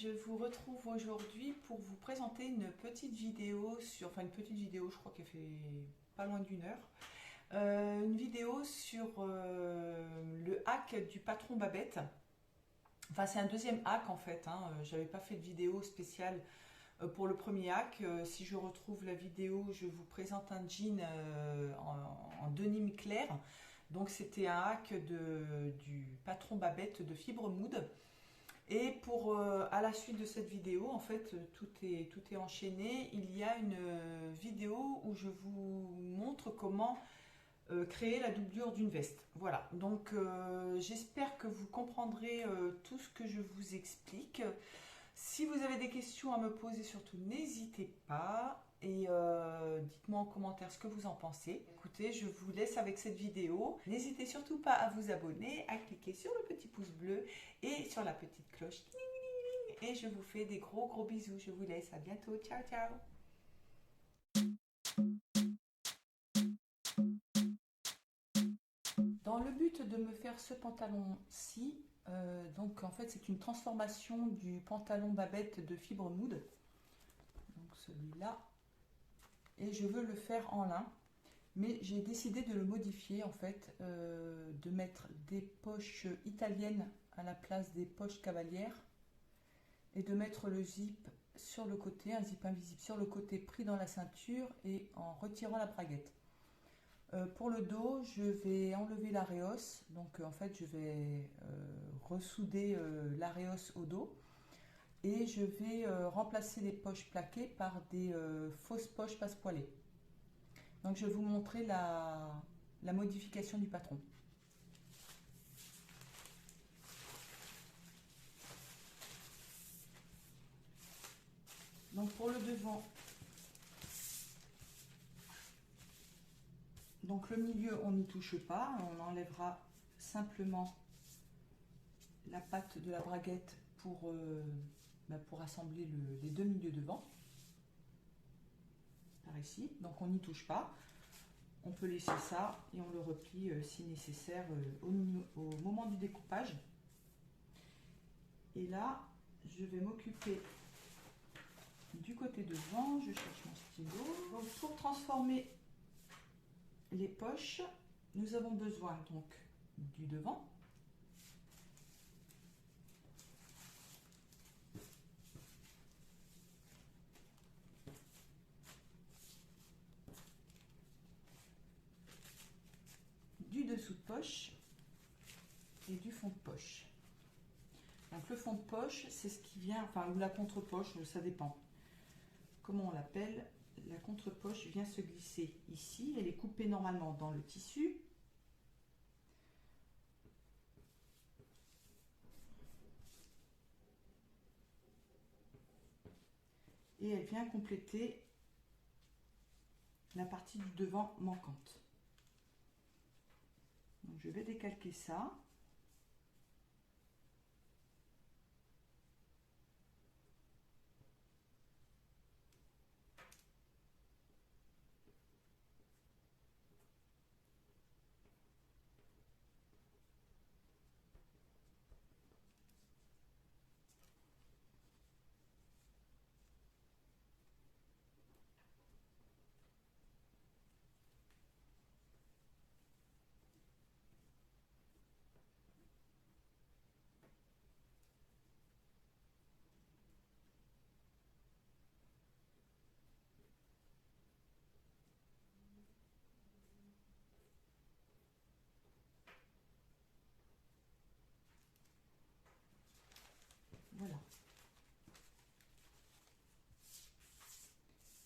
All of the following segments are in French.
je vous retrouve aujourd'hui pour vous présenter une petite vidéo sur, enfin une petite vidéo, je crois qu'elle fait pas loin d'une heure, une vidéo sur le hack du patron Babette. Enfin c'est un deuxième hack en fait, hein. J'avais pas fait de vidéo spéciale pour le premier hack. Si je retrouve la vidéo, je vous présente un jean en denim clair. Donc c'était un hack du patron Babette de Fibre Mood. Et pour à la suite de cette vidéo, en fait, tout est enchaîné. Il y a une vidéo où je vous montre comment créer la doublure d'une veste. Voilà, donc j'espère que vous comprendrez tout ce que je vous explique. Si vous avez des questions à me poser, surtout n'hésitez pas. Et dites-moi en commentaire ce que vous en pensez. Écoutez, je vous laisse avec cette vidéo. N'hésitez surtout pas à vous abonner, à cliquer sur le petit pouce bleu et sur la petite cloche. Et je vous fais des gros bisous. Je vous laisse. À bientôt. Ciao, ciao. Dans le but de me faire ce pantalon-ci, donc en fait c'est une transformation du pantalon Babette de Fibre Mood. Donc celui-là. Et je veux le faire en lin. Mais j'ai décidé de le modifier en fait, de mettre des poches italiennes à la place des poches cavalières et de mettre le zip sur le côté, un zip invisible sur le côté pris dans la ceinture et en retirant la braguette. Pour le dos, je vais enlever l'aréos, donc en fait je vais ressouder l'aréos au dos et je vais remplacer les poches plaquées par des fausses poches passepoilées. Donc je vais vous montrer la modification du patron. Donc pour le devant, donc le milieu on n'y touche pas, on enlèvera simplement la patte de la braguette pour assembler les deux milieux devant, par ici, donc on n'y touche pas. On peut laisser ça et on le replie si nécessaire au moment du découpage. Et là, je vais m'occuper du côté devant. Je cherche mon stylo. Donc, pour transformer les poches, nous avons besoin donc du devant. Du dessous de poche et du fond de poche. Donc le fond de poche, c'est ce qui vient, enfin, ou la contre-poche, ça dépend comment on l'appelle. La contre-poche vient se glisser ici, elle est coupée normalement dans le tissu. Et elle vient compléter la partie du devant manquante. Donc je vais décalquer ça. Voilà.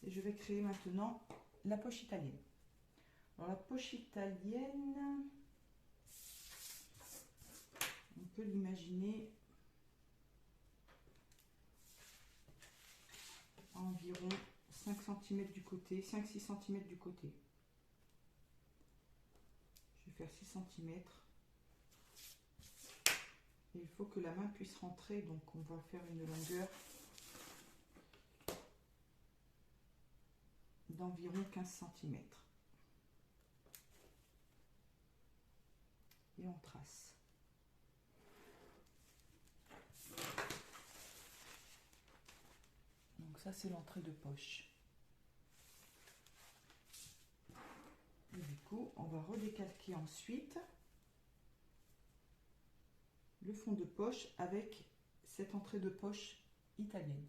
Et je vais créer maintenant la poche italienne. Alors la poche italienne, on peut l'imaginer à environ 5 cm du côté, 5-6 cm du côté. Je vais faire 6 cm. Et il faut que la main puisse rentrer, donc on va faire une longueur d'environ 15 cm. Et on trace. ça c'est l'entrée de poche. Et du coup, on va redécalquer ensuite le fond de poche avec cette entrée de poche italienne.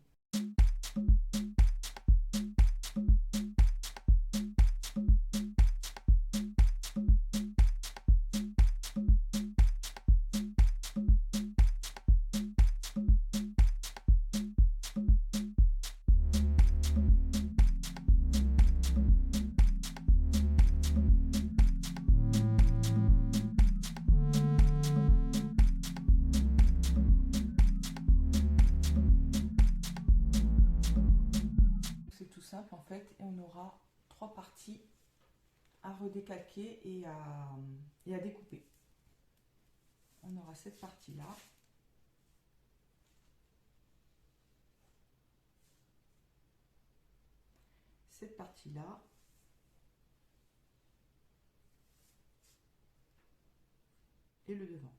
Simple en fait, et on aura 3 parties à redécalquer et à découper. On aura cette partie là, cette partie là, et le devant.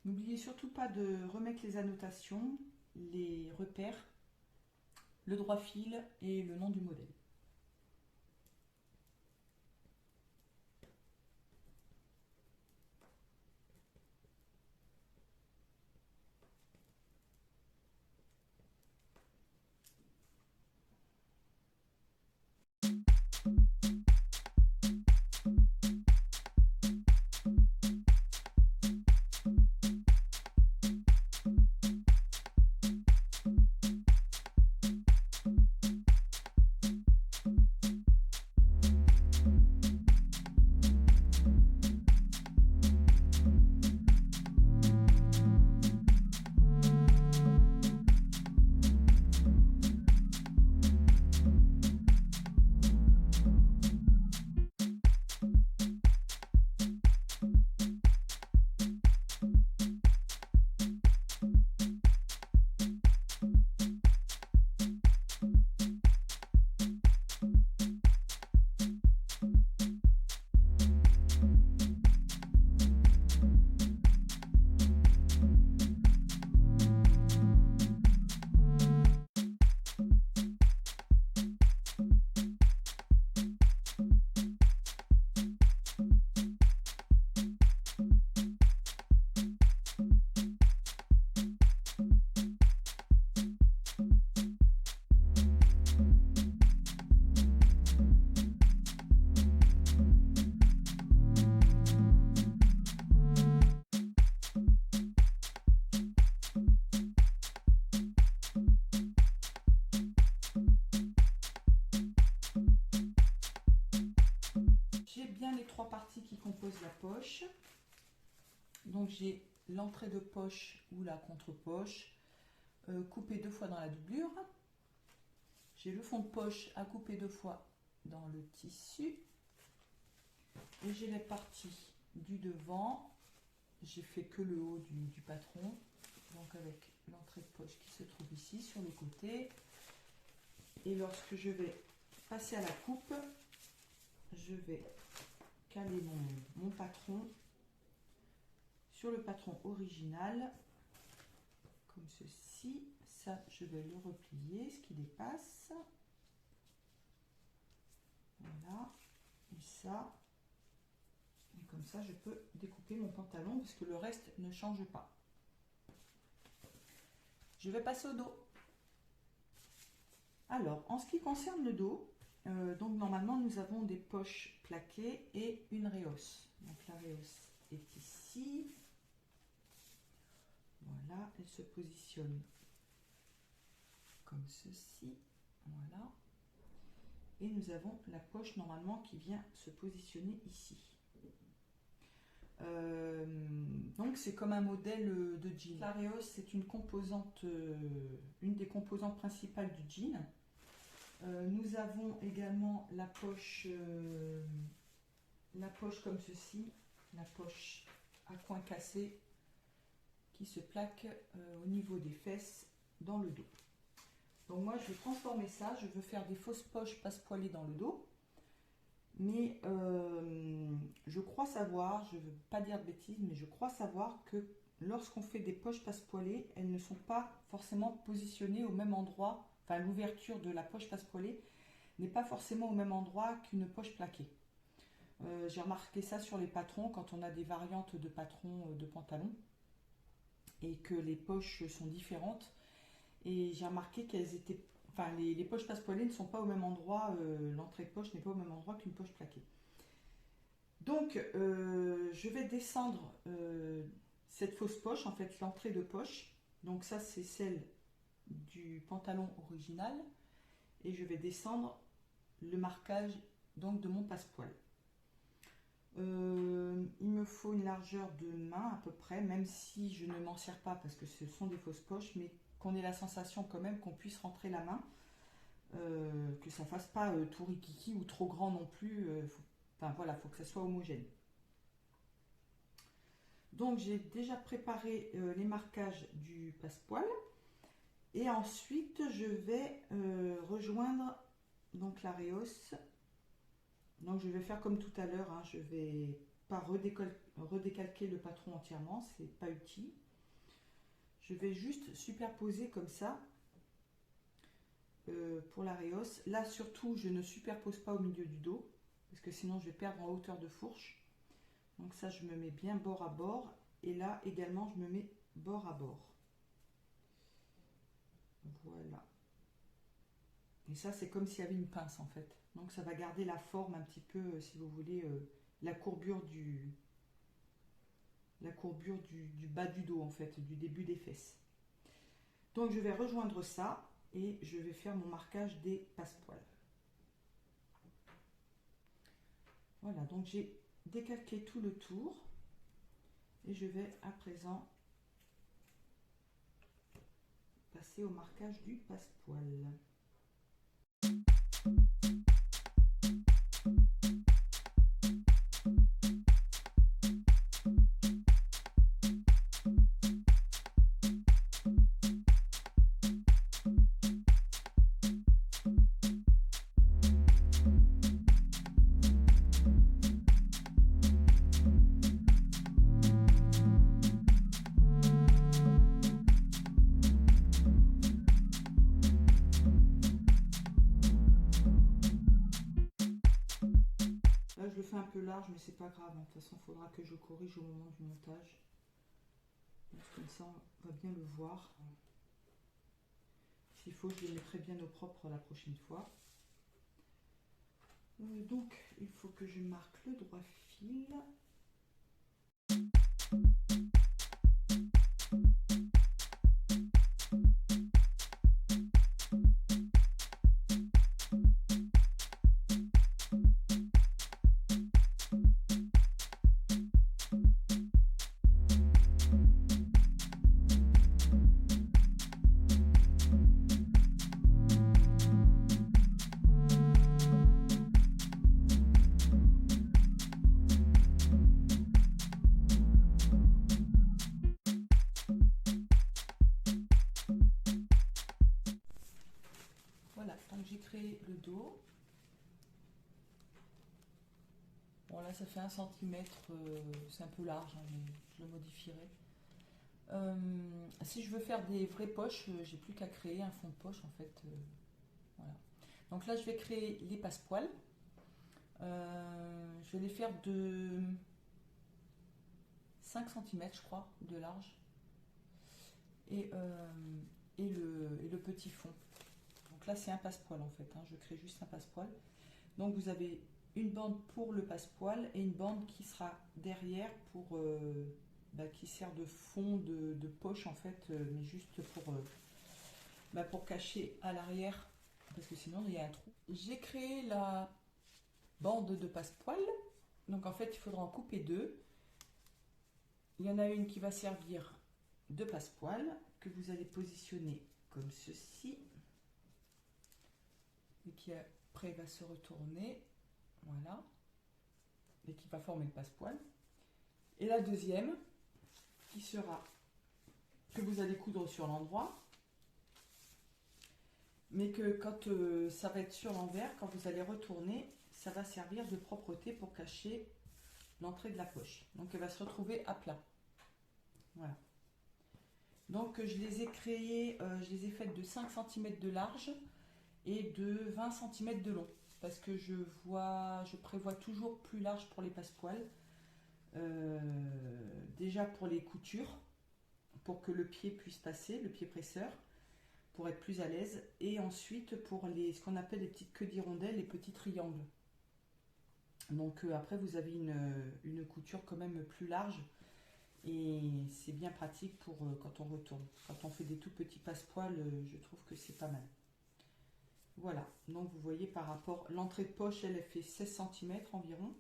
N'oubliez surtout pas de remettre les annotations, les repères, le droit fil et le nom du modèle. J'ai bien les 3 parties qui composent la poche. Donc j'ai l'entrée de poche ou la contre-poche coupée 2 fois dans la doublure. J'ai le fond de poche à couper 2 fois dans le tissu. Et j'ai les parties du devant. J'ai fait que le haut du patron. Donc avec l'entrée de poche qui se trouve ici sur le côté. Et lorsque je vais passer à la coupe, je vais caler mon patron sur le patron original, comme ceci. Ça, je vais le replier, ce qui dépasse. Voilà. Et ça. Et comme ça, je peux découper mon pantalon parce que le reste ne change pas. Je vais passer au dos. Alors, en ce qui concerne le dos, donc normalement, nous avons des poches plaquées et une réhausse. Donc la réhausse est ici. Voilà, elle se positionne comme ceci. Voilà. Et nous avons la poche normalement qui vient se positionner ici. Donc c'est comme un modèle de jean. La réhausse, c'est une composante, une des composantes principales du jean. Nous avons également la poche comme ceci, la poche à coin cassé qui se plaque au niveau des fesses dans le dos. Donc moi je vais transformer ça, je veux faire des fausses poches passepoilées dans le dos. Mais je crois savoir, je ne veux pas dire de bêtises, mais je crois savoir que lorsqu'on fait des poches passepoilées, elles ne sont pas forcément positionnées au même endroit. Enfin, l'ouverture de la poche passepoilée n'est pas forcément au même endroit qu'une poche plaquée. J'ai remarqué ça sur les patrons, quand on a des variantes de patrons de pantalons et que les poches sont différentes. Et j'ai remarqué qu'elles étaient... Enfin, les poches passepoilées ne sont pas au même endroit, l'entrée de poche n'est pas au même endroit qu'une poche plaquée. Donc, je vais descendre cette fausse poche, en fait, l'entrée de poche. Donc ça, c'est celle du pantalon original. Et je vais descendre le marquage donc, de mon passepoil. Il me faut une largeur de main à peu près, même si je ne m'en sers pas parce que ce sont des fausses poches, mais qu'on ait la sensation quand même qu'on puisse rentrer la main, que ça fasse pas tout rikiki ou trop grand non plus. Enfin voilà, faut que ça soit homogène. Donc j'ai déjà préparé les marquages du passepoil et ensuite je vais rejoindre donc la réhausse. Donc je vais faire comme tout à l'heure, hein, je vais pas redécalquer le patron entièrement, c'est pas utile. Je vais juste superposer comme ça pour la réhausse. Là surtout je ne superpose pas au milieu du dos parce que sinon je vais perdre en hauteur de fourche. Donc ça je me mets bien bord à bord et là également je me mets bord à bord. Voilà. Et ça c'est comme s'il y avait une pince en fait. Donc ça va garder la forme un petit peu, si vous voulez, la courbure du bas du dos en fait, du début des fesses. Donc je vais rejoindre ça et je vais faire mon marquage des passepoils. Voilà, donc j'ai décalqué tout le tour et je vais à présent passer au marquage du passepoil. Là, je le fais un peu large, mais c'est pas grave. De toute façon, il faudra que je corrige au moment du montage. Donc, comme ça, on va bien le voir. S'il faut, je les mettrai bien au propre la prochaine fois. Donc, il faut que je marque le droit fil. créer le dos. Bon là ça fait 1 centimètre, c'est un peu large, hein, mais je le modifierai. Si je veux faire des vraies poches, j'ai plus qu'à créer un fond de poche en fait. Voilà. Donc là je vais créer les passepoils. Je vais les faire de 5 centimètres je crois de large. Et le petit fond. Donc là c'est un passepoil en fait, hein. Je crée juste un passepoil. Donc vous avez une bande pour le passepoil et une bande qui sera derrière pour qui sert de fond de poche en fait, mais juste pour cacher à l'arrière parce que sinon il y a un trou. J'ai créé la bande de passepoil, donc en fait il faudra en couper deux. Il y en a une qui va servir de passepoil que vous allez positionner comme ceci et qui après va se retourner, voilà, et qui va former le passepoil. Et la deuxième qui sera que vous allez coudre sur l'endroit, mais que quand ça va être sur l'envers, quand vous allez retourner, ça va servir de propreté pour cacher l'entrée de la poche. Donc elle va se retrouver à plat. Voilà. Donc je les ai créées, je les ai faites de 5 cm de large et de 20 cm de long. Parce que je prévois toujours plus large pour les passepoils. Déjà pour les coutures, pour que le pied puisse passer, le pied presseur, pour être plus à l'aise. Et ensuite pour ce qu'on appelle les petites queues d'hirondelle, les petits triangles. Donc après vous avez une couture quand même plus large. Et c'est bien pratique pour quand on retourne. Quand on fait des tout petits passepoils, je trouve que c'est pas mal. Voilà, donc vous voyez par rapport, l'entrée de poche, elle fait 16 cm environ.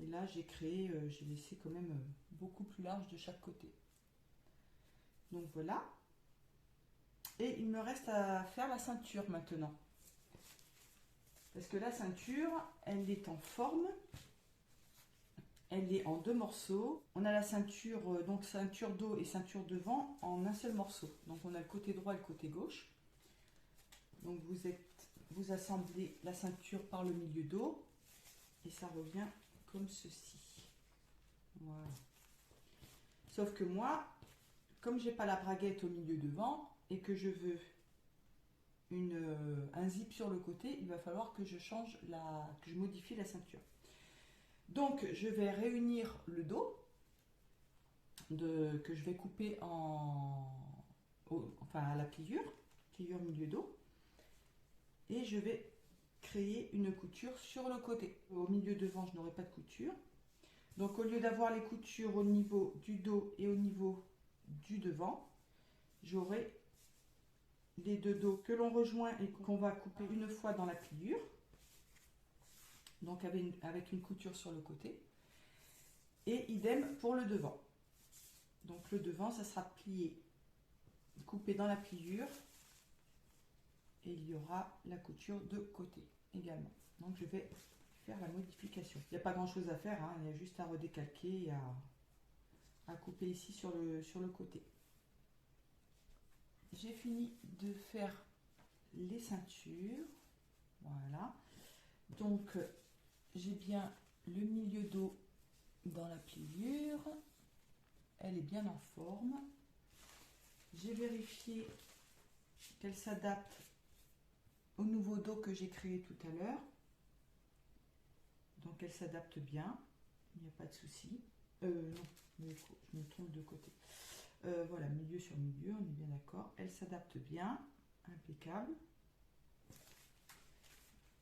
Et là, j'ai laissé quand même beaucoup plus large de chaque côté. Donc voilà. Et il me reste à faire la ceinture maintenant. Parce que la ceinture, elle est en forme. Elle est en deux morceaux. On a la ceinture, donc ceinture dos et ceinture devant en un seul morceau. Donc on a le côté droit et le côté gauche. Donc vous assemblez la ceinture par le milieu dos et ça revient comme ceci. Voilà. Sauf que moi, comme j'ai pas la braguette au milieu devant et que je veux un zip sur le côté, il va falloir que je modifie la ceinture. Donc je vais réunir le dos que je vais couper à la pliure milieu dos, et je vais créer une couture sur le côté. Au milieu devant, je n'aurai pas de couture. Donc au lieu d'avoir les coutures au niveau du dos et au niveau du devant, j'aurai les deux dos que l'on rejoint et qu'on va couper une fois dans la pliure. Donc avec une couture sur le côté. Et idem pour le devant. Donc le devant, ça sera plié, coupé dans la pliure. Et il y aura la couture de côté également. Donc je vais faire la modification. Il n'y a pas grand chose à faire, hein, il y a juste à redécalquer et à couper ici sur le côté. J'ai fini de faire les ceintures. Voilà. Donc j'ai bien le milieu dos dans la pliure. Elle est bien en forme. J'ai vérifié qu'elle s'adapte au nouveau dos que j'ai créé tout à l'heure. Donc elle s'adapte bien, il n'y a pas de souci. Non, je me trompe de côté. Voilà, milieu sur milieu, on est bien d'accord. Elle s'adapte bien, impeccable.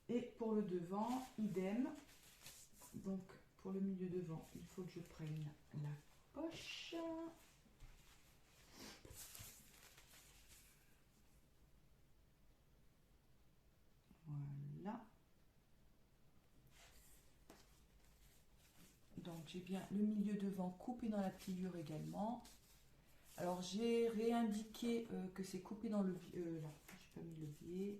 Et pour le devant, idem. Donc pour le milieu devant, il faut que je prenne la poche. Voilà. Donc j'ai bien le milieu devant coupé dans la pliure également. Alors j'ai réindiqué que c'est coupé dans le biais. Là, j'ai pas mis le biais.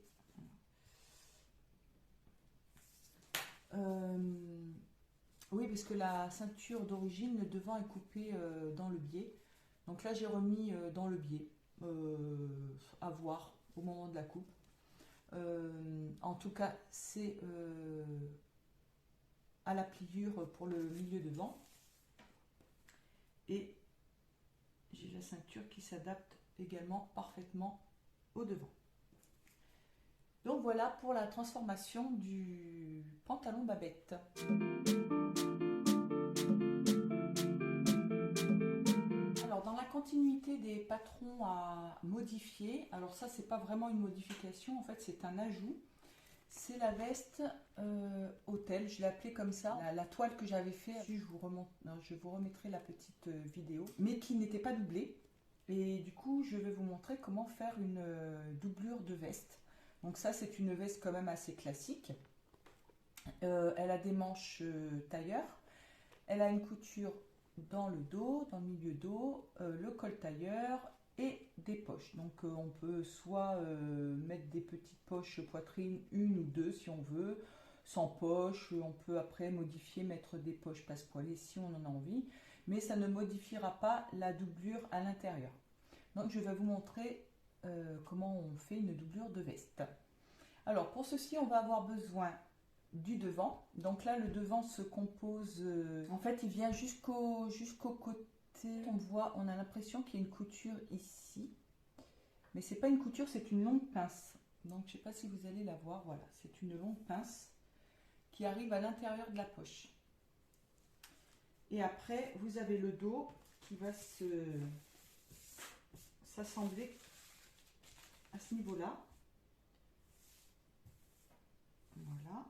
Oui, parce que la ceinture d'origine, le devant est coupé dans le biais. Donc là j'ai remis dans le biais. À voir au moment de la coupe. En tout cas, c'est à la pliure pour le milieu devant. Et j'ai la ceinture qui s'adapte également parfaitement au devant. Donc voilà pour la transformation du pantalon Babette. Alors dans la continuité des patrons à modifier, alors ça c'est pas vraiment une modification, en fait c'est un ajout. C'est la veste hôtel, je l'ai appelée comme ça. La toile que j'avais fait, je vous remettrai la petite vidéo, mais qui n'était pas doublée. Et du coup, je vais vous montrer comment faire une doublure de veste. Donc ça, c'est une veste quand même assez classique. Elle a des manches tailleur. Elle a une couture dans le dos, dans le milieu dos, le col tailleur et des poches. Donc on peut soit mettre des petites poches poitrine, une ou deux si on veut, sans poche. On peut après modifier, mettre des poches passepoilées si on en a envie, mais ça ne modifiera pas la doublure à l'intérieur. Donc je vais vous montrer comment on fait une doublure de veste. Alors pour ceci, on va avoir besoin du devant. Donc là, le devant se compose, en fait, il vient jusqu'au côté. On voit, on a l'impression qu'il y a une couture ici, mais c'est pas une couture, c'est une longue pince. Donc je sais pas si vous allez la voir. Voilà, c'est une longue pince qui arrive à l'intérieur de la poche. Et après, vous avez le dos qui va s'assembler à ce niveau-là. Voilà.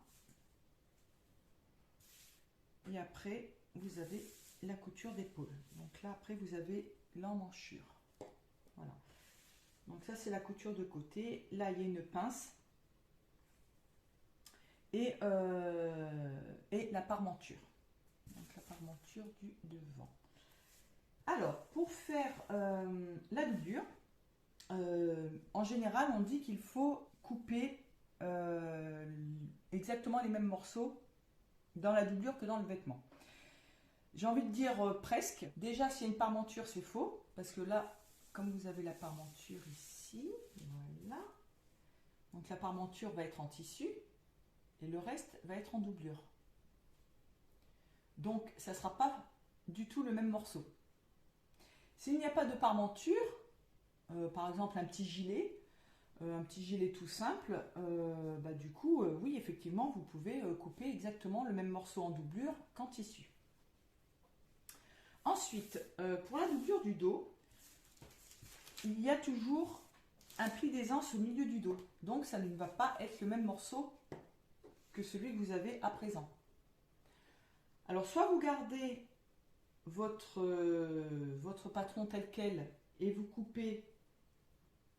Et après, vous avez la couture d'épaule. Donc là, après, vous avez l'emmanchure. Voilà. Donc ça, c'est la couture de côté. Là, il y a une pince. Et la parmenture. Donc la parmenture du devant. Alors, pour faire la doublure, en général, on dit qu'il faut couper exactement les mêmes morceaux dans la doublure que dans le vêtement. J'ai envie de dire presque. Déjà, s'il y a une parmenture, c'est faux, parce que là, comme vous avez la parmenture ici, voilà. Donc la parmenture va être en tissu et le reste va être en doublure. Donc, ça ne sera pas du tout le même morceau. S'il n'y a pas de parmenture, par exemple un petit gilet tout simple, du coup, oui, effectivement, vous pouvez couper exactement le même morceau en doublure qu'en tissu. Ensuite, pour la doublure du dos, il y a toujours un pli d'aisance au milieu du dos. Donc, ça ne va pas être le même morceau que celui que vous avez à présent. Alors, soit vous gardez votre patron tel quel et vous coupez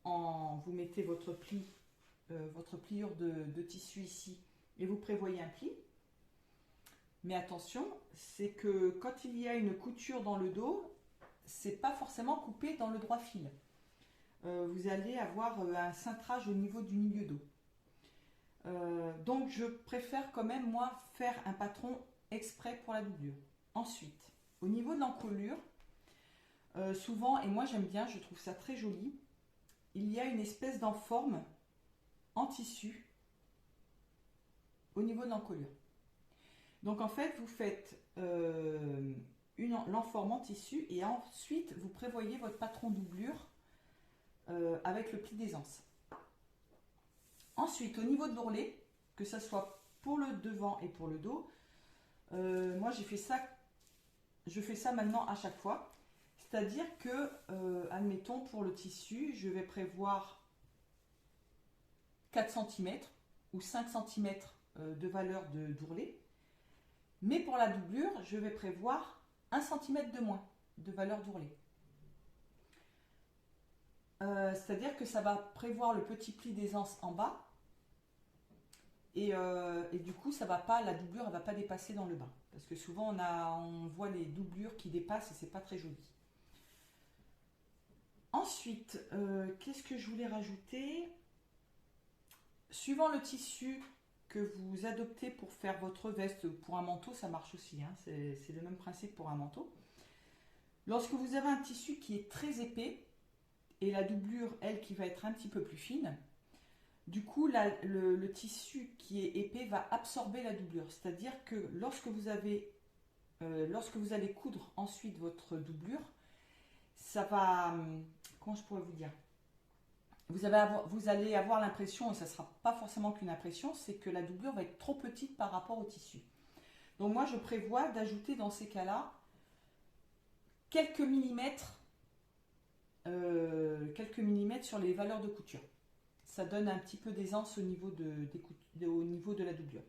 vous mettez votre pliure de tissu ici et vous prévoyez un pli. Mais attention, c'est que quand il y a une couture dans le dos, c'est pas forcément coupé dans le droit fil. Vous allez avoir un cintrage au niveau du milieu dos. Donc je préfère quand même moi faire un patron exprès pour la doublure. Ensuite, au niveau de l'encolure, souvent, et moi j'aime bien, je trouve ça très joli, il y a une espèce d'enforme en tissu au niveau de l'encolure. Donc en fait, vous faites l'enforme en tissu et ensuite vous prévoyez votre patron doublure avec le pli d'aisance. Ensuite, au niveau de l'ourlet, que ce soit pour le devant et pour le dos, moi je fais ça maintenant à chaque fois. C'est-à-dire que, admettons, pour le tissu, je vais prévoir 4 cm ou 5 cm de valeur d'ourlet. Mais pour la doublure, je vais prévoir 1 cm de moins de valeur d'ourlet. C'est-à-dire que ça va prévoir le petit pli d'aisance en bas. Et du coup, la doublure ne va pas dépasser dans le bas. Parce que souvent, on voit les doublures qui dépassent et c'est pas très joli. Ensuite, qu'est-ce que je voulais rajouter? Suivant le tissu que vous adoptez pour faire votre veste, pour un manteau, ça marche aussi, hein, c'est le même principe pour un manteau. Lorsque vous avez un tissu qui est très épais, et la doublure, elle, qui va être un petit peu plus fine, Du coup, le tissu qui est épais va absorber la doublure. C'est-à-dire que lorsque vous allez coudre ensuite votre doublure, ça va, comment je pourrais vous dire, vous allez avoir l'impression, et ça ne sera pas forcément qu'une impression, c'est que la doublure va être trop petite par rapport au tissu. Donc moi, je prévois d'ajouter dans ces cas-là quelques millimètres sur les valeurs de couture. Ça donne un petit peu d'aisance au niveau de la doublure.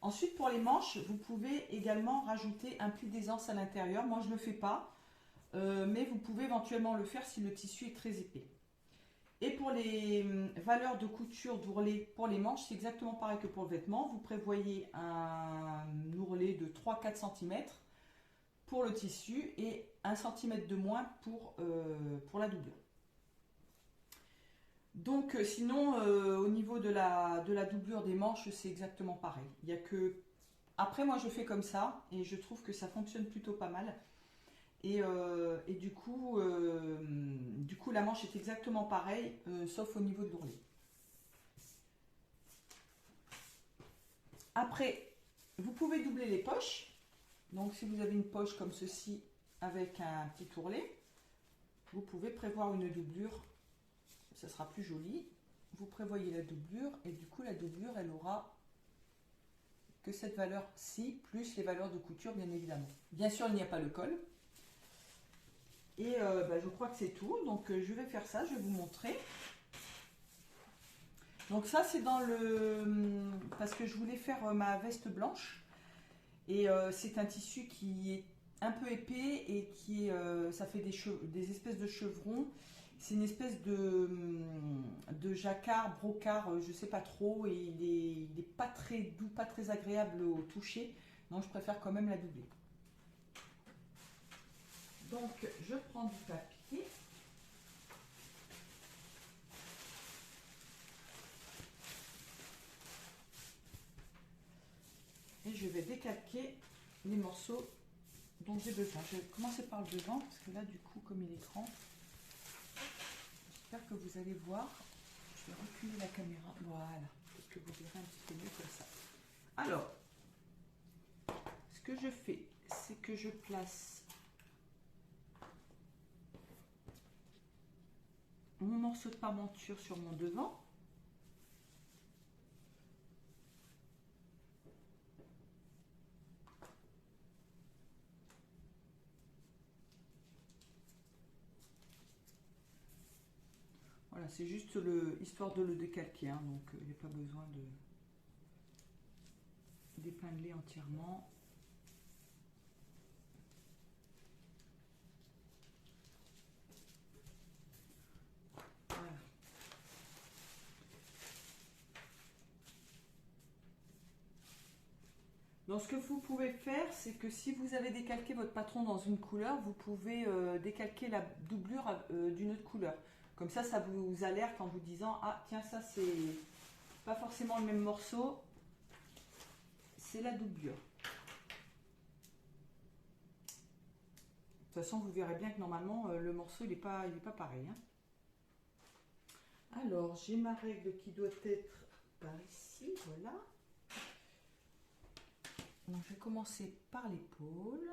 Ensuite, pour les manches, vous pouvez également rajouter un pli d'aisance à l'intérieur. Moi, je ne le fais pas, mais vous pouvez éventuellement le faire si le tissu est très épais. Et pour les valeurs de couture d'ourlet pour les manches, c'est exactement pareil que pour le vêtement. Vous prévoyez un ourlet de 3-4 cm pour le tissu et 1 cm de moins pour la doublure. Donc sinon, au niveau de la doublure des manches, c'est exactement pareil. Il y a que... Après, moi, je fais comme ça et je trouve que ça fonctionne plutôt pas mal. Et du coup, la manche est exactement pareille, sauf au niveau de l'ourlet. Après, vous pouvez doubler les poches. Donc si vous avez une poche comme ceci avec un petit ourlet, vous pouvez prévoir une doublure. Ça sera plus joli. Vous prévoyez la doublure et du coup la doublure elle aura que cette valeur-ci plus les valeurs de couture bien évidemment. Bien sûr il n'y a pas le col. Et je crois que c'est tout. Donc je vais faire ça, je vais vous montrer. Donc ça c'est parce que je voulais faire ma veste blanche. Et c'est un tissu qui est un peu épais et ça fait des espèces de chevrons. C'est une espèce de jacquard, brocart, je sais pas trop, et il est pas très doux, pas très agréable au toucher, donc je préfère quand même la doubler. Donc je prends du papier. Et je vais décalquer les morceaux dont j'ai besoin. Je vais commencer par le devant, parce que là du coup, comme il est grand, j'espère que vous allez voir. Je vais reculer la caméra. Voilà, peut-être que vous verrez un petit peu mieux comme ça. Alors, ce que je fais, c'est que je place mon morceau de parmenture sur mon devant. Voilà, c'est juste histoire de le décalquer, hein, donc il n'y a pas besoin d'épingler entièrement. Voilà. Donc ce que vous pouvez faire, c'est que si vous avez décalqué votre patron dans une couleur, vous pouvez décalquer la doublure d'une autre couleur. Comme ça vous alerte en vous disant « Ah tiens, ça c'est pas forcément le même morceau, c'est la doublure. » De toute façon, vous verrez bien que normalement, le morceau, il n'est pas pareil. Hein. Alors, j'ai ma règle qui doit être par ici, voilà. Donc, je vais commencer par l'épaule.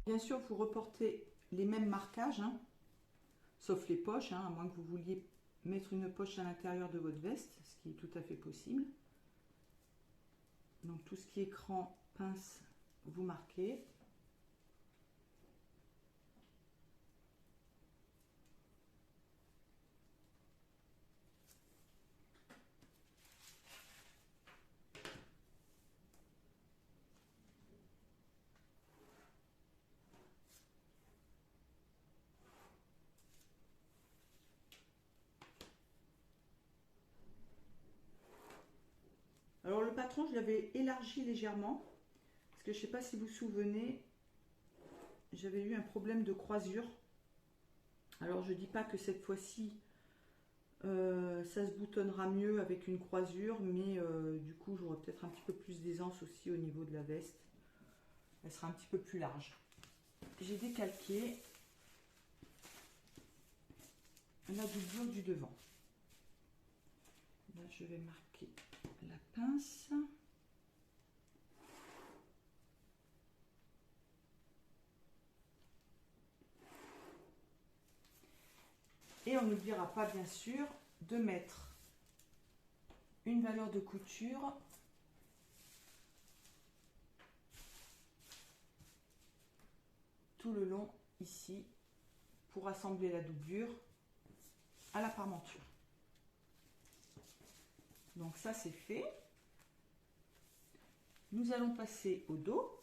Bien sûr, vous reportez les mêmes marquages, hein, sauf les poches, hein, à moins que vous vouliez mettre une poche à l'intérieur de votre veste, ce qui est tout à fait possible. Donc tout ce qui est cran, pince, vous marquez. je l'avais élargi légèrement. Parce que je ne sais pas si vous vous souvenez, j'avais eu un problème de croisure. Alors je ne dis pas que cette fois-ci, ça se boutonnera mieux avec une croisure, mais du coup j'aurai peut-être un petit peu plus d'aisance aussi au niveau de la veste. Elle sera un petit peu plus large. J'ai décalqué la doublure du devant. Là je vais marquer la pince. Et on n'oubliera pas bien sûr de mettre une valeur de couture tout le long ici pour assembler la doublure à la parmenture. Donc ça c'est fait. Nous allons passer au dos.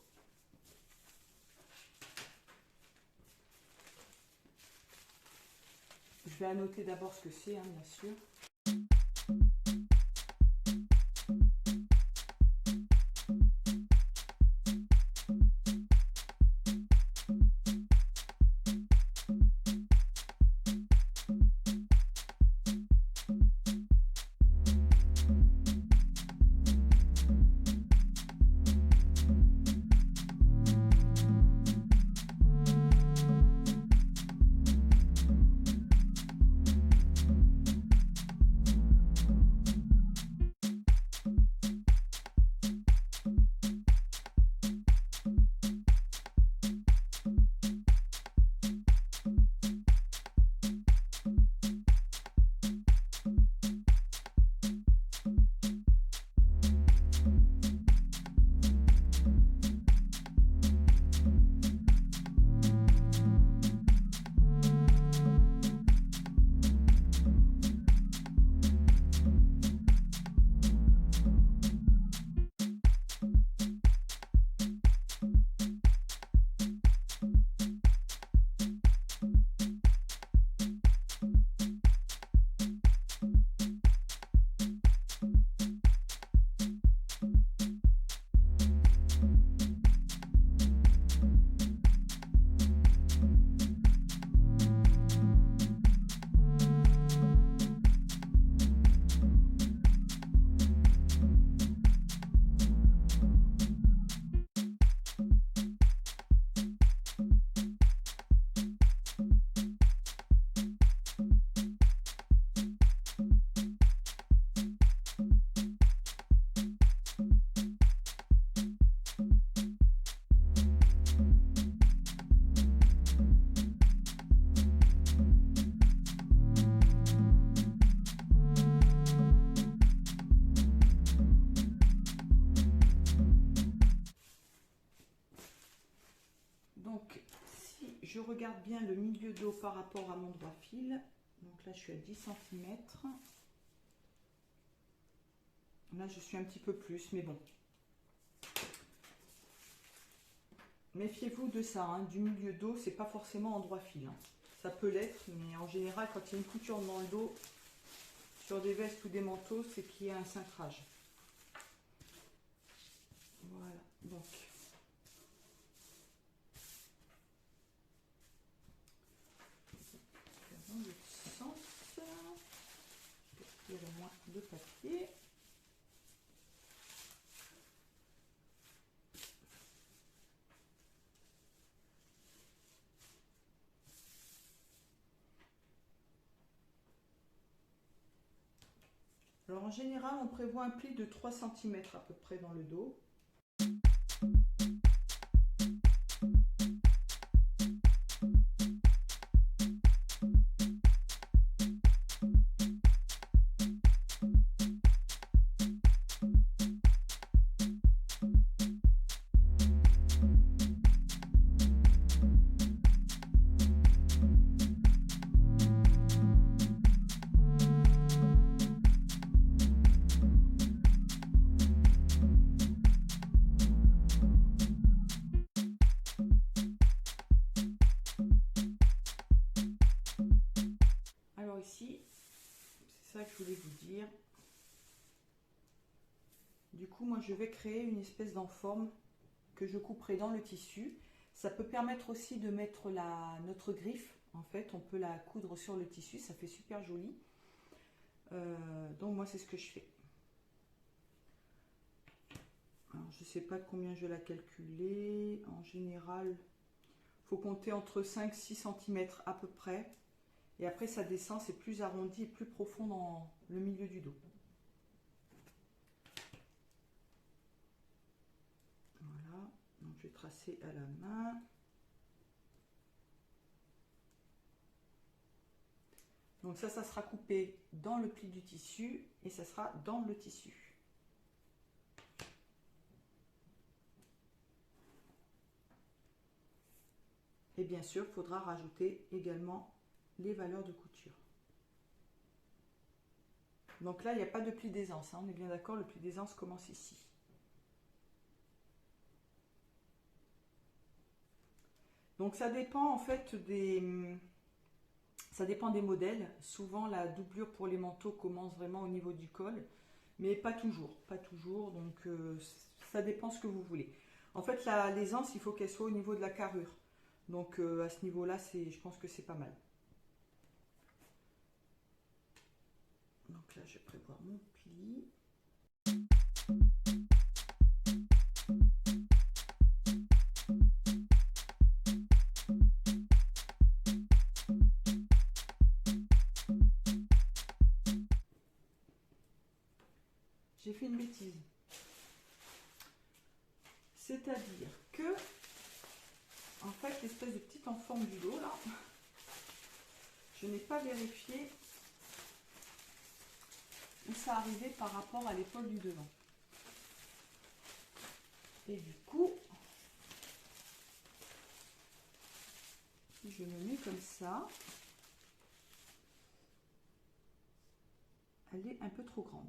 Je vais annoter d'abord ce que c'est, hein, bien sûr. Donc, si je regarde bien le milieu dos par rapport à mon droit fil, donc là je suis à 10 cm. Là je suis un petit peu plus, mais bon. Méfiez-vous de ça, hein, du milieu dos, c'est pas forcément en droit fil. Hein. Ça peut l'être, mais en général, quand il y a une couture dans le dos, sur des vestes ou des manteaux, c'est qu'il y a un cintrage. Voilà, donc. Dans le sens, il y a moins de papier. Alors en général, on prévoit un pli de 3 cm à peu près dans le dos. Du coup, moi, je vais créer une espèce d'enforme que je couperai dans le tissu. Ça peut permettre aussi de mettre notre griffe. En fait, on peut la coudre sur le tissu, ça fait super joli. Donc moi, c'est ce que je fais. Alors, je ne sais pas de combien je vais la calculer. En général, il faut compter entre 5-6 cm à peu près. Et après, ça descend, c'est plus arrondi et plus profond dans le milieu du dos. Voilà, donc je vais tracer à la main. Donc ça sera coupé dans le pli du tissu et ça sera dans le tissu. Et bien sûr, il faudra rajouter également les valeurs de couture. Donc là, il n'y a pas de pli d'aisance, hein, on est bien d'accord, le pli d'aisance commence ici. Donc ça dépend en fait ça dépend des modèles. Souvent, la doublure pour les manteaux commence vraiment au niveau du col, mais pas toujours, donc ça dépend ce que vous voulez. En fait, l'aisance, il faut qu'elle soit au niveau de la carrure. Donc à ce niveau-là, je pense que c'est pas mal. Donc là, je vais prévoir mon pli. J'ai fait une bêtise. C'est-à-dire que, en fait, l'espèce de petite enforme du dos, là, je n'ai pas vérifié où ça arrivait par rapport à l'épaule du devant. Et du coup, si je me mets comme ça, elle est un peu trop grande.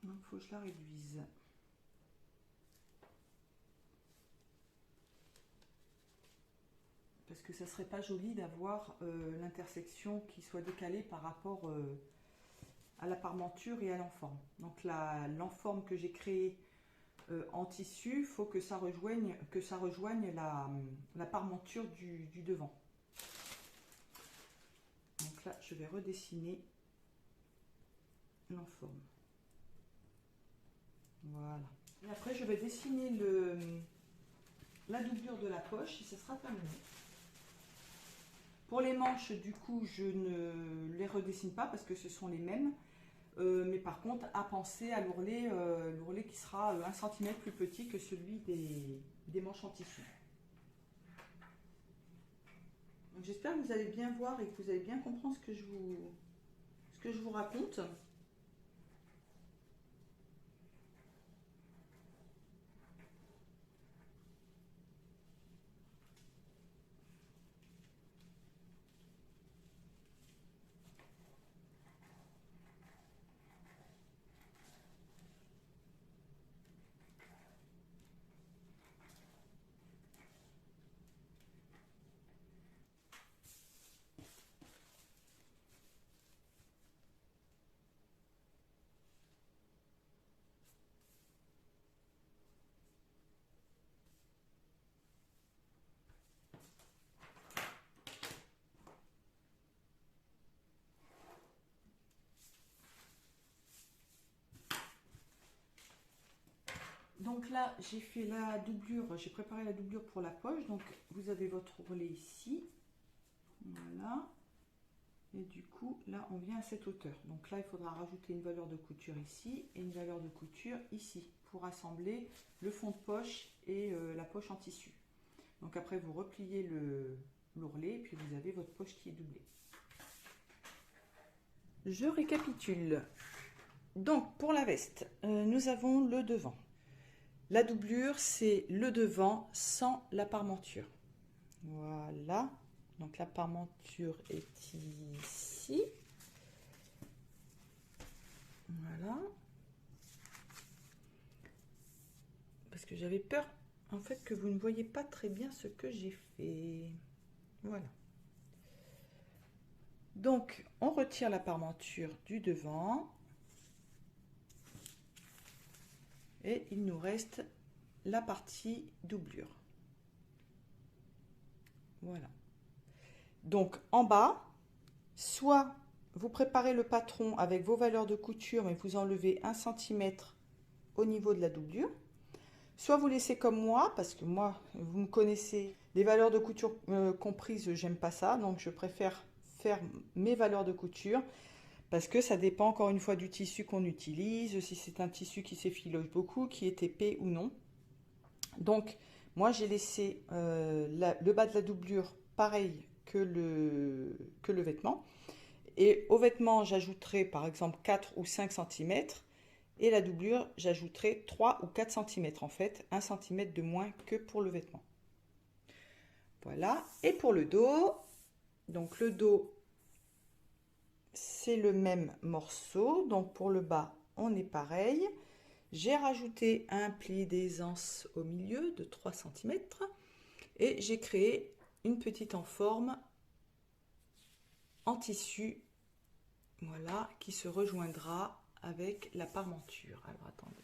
Donc, il faut que je la réduise. Parce que ça serait pas joli d'avoir l'intersection qui soit décalée par rapport à la parmenture et à l'enforme. Donc l'enforme que j'ai créée en tissu, il faut que ça rejoigne la parmenture du devant. Donc là, je vais redessiner l'enforme. Voilà. Et après, je vais dessiner la doublure de la poche et ça sera terminé. Pour les manches, du coup, je ne les redessine pas parce que ce sont les mêmes. Mais par contre, à penser à l'ourlet qui sera 1 cm plus petit que celui des manches en tissu. J'espère que vous allez bien voir et que vous allez bien comprendre ce que je vous raconte. Donc là, j'ai fait la doublure, j'ai préparé la doublure pour la poche. Donc vous avez votre ourlet ici. Voilà. Et du coup, là, on vient à cette hauteur. Donc là, il faudra rajouter une valeur de couture ici et une valeur de couture ici pour assembler le fond de poche et la poche en tissu. Donc après, vous repliez l'ourlet et puis vous avez votre poche qui est doublée. Je récapitule. Donc pour la veste, nous avons le devant. La doublure, c'est le devant sans la parmenture. Voilà. Donc la parmenture est ici. Voilà. Parce que j'avais peur, en fait, que vous ne voyez pas très bien ce que j'ai fait. Voilà. Donc, on retire la parmenture du devant. Et il nous reste la partie doublure. Voilà. Donc, en bas, soit vous préparez le patron avec vos valeurs de couture et vous enlevez 1 cm au niveau de la doublure. Soit vous laissez comme moi, parce que moi, vous me connaissez, les valeurs de couture comprises, j'aime pas ça. Donc, je préfère faire mes valeurs de couture. Parce que ça dépend encore une fois du tissu qu'on utilise, si c'est un tissu qui s'effiloche beaucoup, qui est épais ou non. Donc, moi j'ai laissé le bas de la doublure pareil que le vêtement. Et au vêtement, j'ajouterai par exemple 4 ou 5 cm. Et la doublure, j'ajouterai 3 ou 4 cm en fait, 1 cm de moins que pour le vêtement. Voilà. Et pour le dos, donc le dos, c'est le même morceau. Donc pour le bas, on est pareil. J'ai rajouté un pli d'aisance au milieu de 3 cm et j'ai créé une petite enforme en tissu, voilà, qui se rejoindra avec la parmenture. Alors attendez,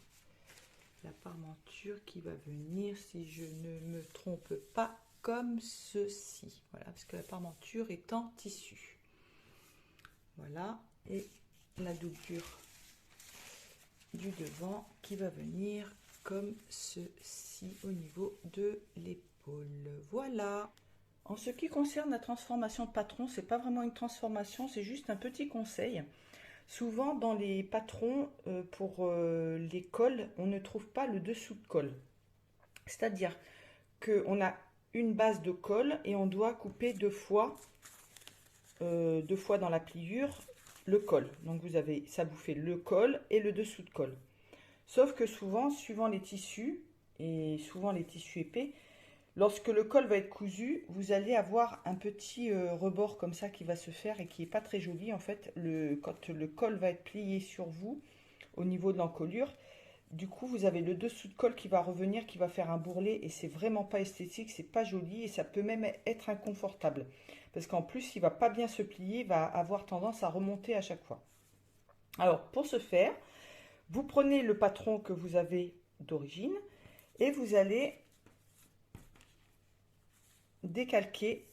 la parmenture qui va venir, si je ne me trompe pas, comme ceci. Voilà, parce que la parmenture est en tissu. Voilà, et la doublure du devant qui va venir comme ceci au niveau de l'épaule. Voilà. En ce qui concerne la transformation de patron, c'est pas vraiment une transformation, c'est juste un petit conseil. Souvent dans les patrons pour les cols, on ne trouve pas le dessous de col. C'est-à-dire qu'on a une base de col et on doit couper deux fois dans la pliure le col. Donc ça vous fait le col et le dessous de col. Sauf que souvent, suivant les tissus, et souvent les tissus épais, lorsque le col va être cousu, vous allez avoir un petit rebord comme ça qui va se faire et qui n'est pas très joli. En fait, quand le col va être plié sur vous, au niveau de l'encolure, du coup, vous avez le dessous de col qui va revenir, qui va faire un bourrelet et c'est vraiment pas esthétique, c'est pas joli et ça peut même être inconfortable. Parce qu'en plus, il va pas bien se plier, il va avoir tendance à remonter à chaque fois. Alors, pour ce faire, vous prenez le patron que vous avez d'origine et vous allez décalquer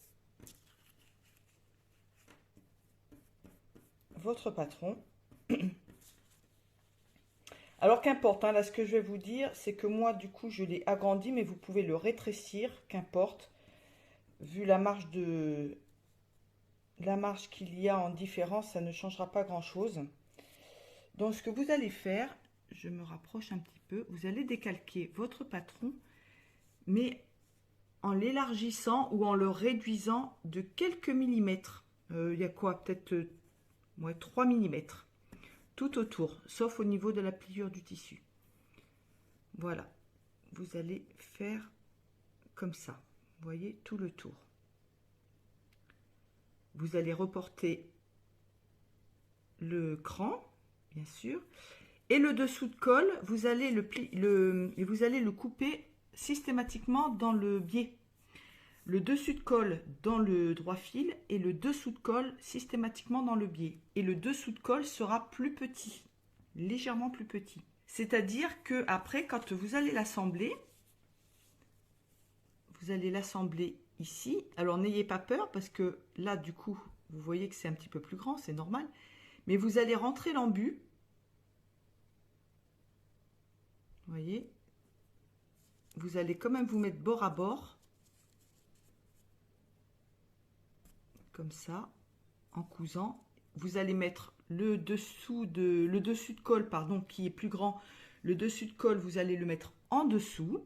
votre patron. Alors qu'importe, hein, là ce que je vais vous dire, c'est que moi du coup je l'ai agrandi, mais vous pouvez le rétrécir, qu'importe. Vu la marge qu'il y a en différence, ça ne changera pas grand-chose. Donc ce que vous allez faire, je me rapproche un petit peu, vous allez décalquer votre patron, mais en l'élargissant ou en le réduisant de quelques millimètres. Il y a quoi? Peut-être 3 millimètres. Tout autour, sauf au niveau de la pliure du tissu. Voilà. Vous allez faire comme ça. Vous voyez, tout le tour. Vous allez reporter le cran, bien sûr. Et le dessous de col, vous allez le couper systématiquement dans le biais. Le dessus de col dans le droit fil et le dessous de col systématiquement dans le biais. Et le dessous de col sera plus petit, légèrement plus petit. C'est-à-dire que après, quand vous allez l'assembler ici. Alors n'ayez pas peur parce que là, du coup, vous voyez que c'est un petit peu plus grand, c'est normal. Mais vous allez rentrer l'embut. Vous voyez, vous allez quand même vous mettre bord à bord. Comme ça, en cousant, vous allez mettre le dessus de col, pardon, qui est plus grand. Le dessus de col, vous allez le mettre en dessous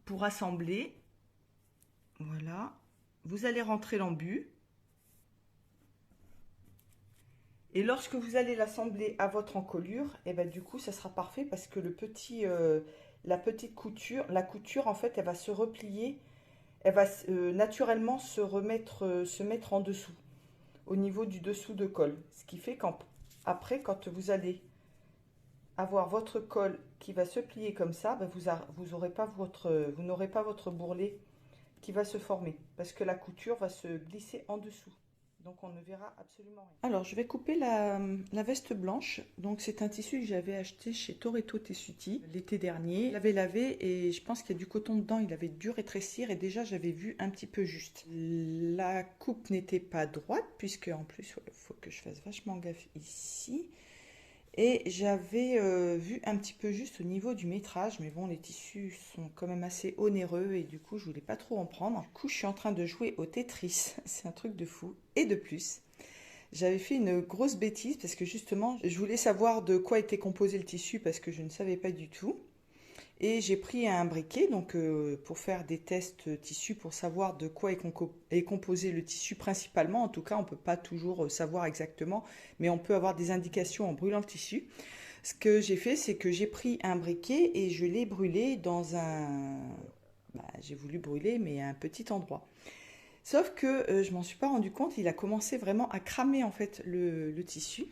pour assembler. Voilà, vous allez rentrer l'embut. Et lorsque vous allez l'assembler à votre encolure, et ben du coup, ça sera parfait parce que la petite couture, en fait, elle va se replier. Elle va naturellement se mettre en dessous, au niveau du dessous de col. Ce qui fait qu'après, quand vous allez avoir votre col qui va se plier comme ça, ben vous n'aurez pas votre bourrelet qui va se former, parce que la couture va se glisser en dessous. Donc on ne verra absolument rien. Alors je vais couper la veste blanche. Donc c'est un tissu que j'avais acheté chez Toretto Tessuti l'été dernier. Je l'avais lavé et je pense qu'il y a du coton dedans. Il avait dû rétrécir et déjà j'avais vu un petit peu juste. La coupe n'était pas droite puisque en plus il faut que je fasse vachement gaffe ici. Et j'avais vu un petit peu juste au niveau du métrage, mais bon, les tissus sont quand même assez onéreux et du coup, je voulais pas trop en prendre. Du coup, je suis en train de jouer au Tetris, c'est un truc de fou. Et de plus, j'avais fait une grosse bêtise parce que justement, je voulais savoir de quoi était composé le tissu parce que je ne savais pas du tout. Et j'ai pris un briquet donc pour faire des tests tissu pour savoir de quoi est composé le tissu principalement. En tout cas, on ne peut pas toujours savoir exactement, mais on peut avoir des indications en brûlant le tissu. Ce que j'ai fait, c'est que j'ai pris un briquet et je l'ai brûlé dans un... j'ai voulu brûler, mais à un petit endroit. Sauf que je m'en suis pas rendu compte, il a commencé vraiment à cramer en fait le tissu.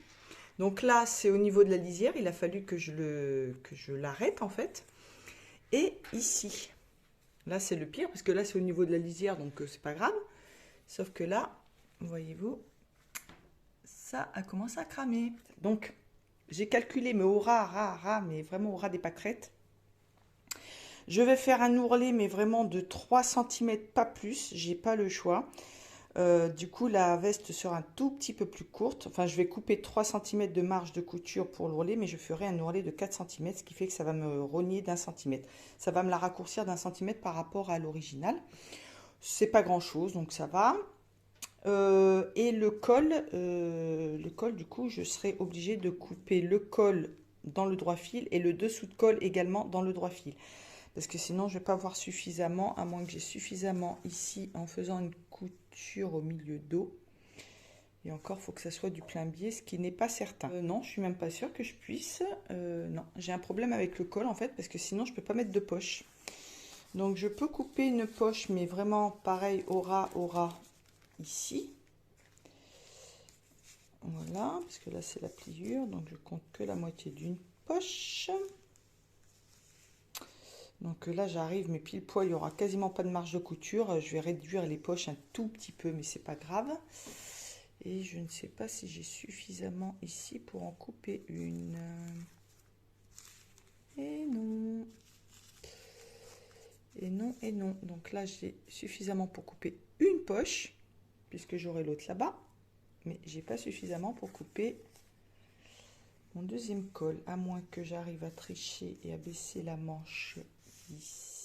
Donc là, c'est au niveau de la lisière, il a fallu que je l'arrête en fait. Et ici, là c'est le pire parce que là c'est au niveau de la lisière donc c'est pas grave. Sauf que là, voyez-vous, ça a commencé à cramer. Donc j'ai calculé, mais au ras, mais vraiment au ras des pâquerettes. Je vais faire un ourlet, mais vraiment de 3 cm, pas plus, j'ai pas le choix. Du coup, la veste sera un tout petit peu plus courte. Enfin, je vais couper 3 cm de marge de couture pour l'ourlet, mais je ferai un ourlet de 4 cm, ce qui fait que ça va me rogner d'un centimètre. Ça va me la raccourcir d'un centimètre par rapport à l'original. C'est pas grand chose, donc ça va. Et le col, du coup, je serai obligée de couper le col dans le droit fil et le dessous de col également dans le droit fil. Parce que sinon, je ne vais pas voir suffisamment, à moins que j'ai suffisamment ici en faisant une couture au milieu dos. Et encore, il faut que ça soit du plein biais, ce qui n'est pas certain. Non, je suis même pas sûre que je puisse. Non, j'ai un problème avec le col en fait, parce que sinon, je ne peux pas mettre de poche. Donc, je peux couper une poche, mais vraiment pareil, au ras, ici. Voilà, parce que là, c'est la pliure, donc je compte que la moitié d'une poche. Donc là, j'arrive, mais pile poil, il n'y aura quasiment pas de marge de couture. Je vais réduire les poches un tout petit peu, mais c'est pas grave. Et je ne sais pas si j'ai suffisamment ici pour en couper une. Et non. Et non, et non. Donc là, j'ai suffisamment pour couper une poche, puisque j'aurai l'autre là-bas. Mais j'ai pas suffisamment pour couper mon deuxième col, à moins que j'arrive à tricher et à baisser la manche ici.